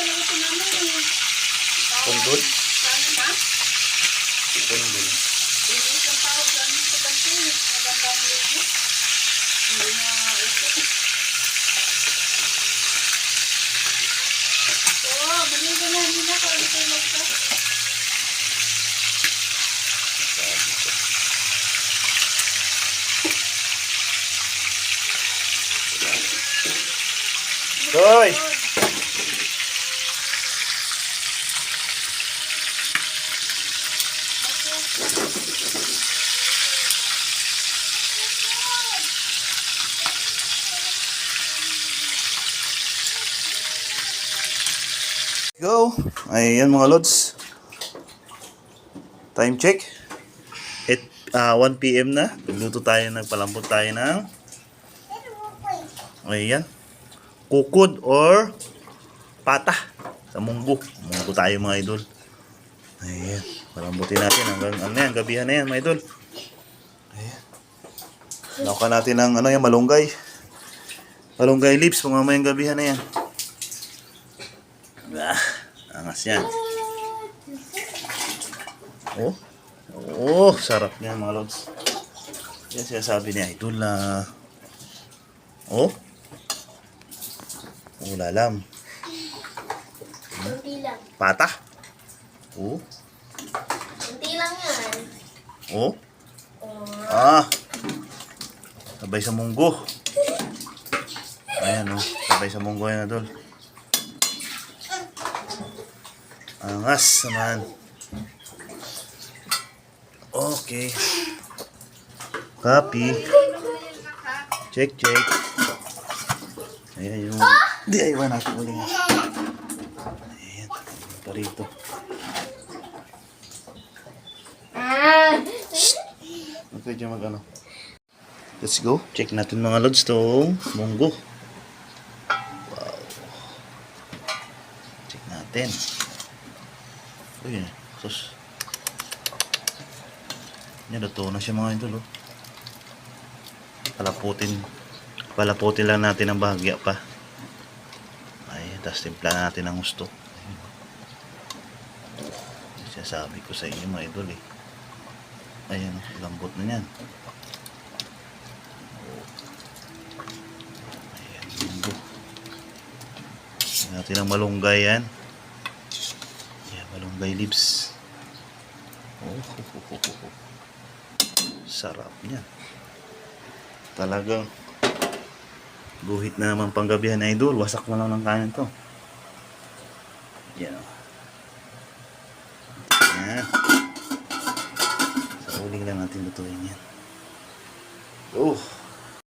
luto namin eh. Pundol? Sana ba? Pundol. Ilis ang tawag sa amin sa bansin. Magandang luto. Hindi na ito. Oo, baliw ka na. Hindi na ako ulit ay magka. Hoy! Go! Ayan mga lods. Time check. 1 PM na. Nagluto tayo, nagpalambot tayo ng ayan. Kukod or pata sa munggo. Munggo tayo mga idol. Ayan. Palambutin natin hanggang ano yan, gabihan na yan mga idol. Ayan. Laukan natin ng ano yan, malunggay. Malunggay leaves, pang mamayang gabihan na yan. Angas yan. Oh. Oh, sarap niyan mga lods. Yan siya sabi ni idol na oh. Ulalam. Kunti lang. Pata. Oh. Kunti lang yan. Oh. Sabay sa munggo. Ayan oh. Sabay sa munggo yan idol. Angas naman. Okay. Copy. Check. Ayan yung DIY natin ulit. Ayan. Pa rito. Okay, dyan mag-ano. Let's go. Check natin mga lods tong munggo. Wow. Check natin. Uy, sus. Yan, luto na siya mga idol. Palaputin lang natin ang bahagya pa. Ay, tapos timpla natin ang gusto. Sabi ko sa inyo mga idol eh. Ayan, lambot na yan. Ayan, munggo. Ayan natin ang malunggay yan. Ayan, malunggay leaves. Sarap niya. Talagang guhit na naman panggabihan na idol. Wasak na lang ng kanin to. Yan. Yan. Sa uling lang natin lutuin yan.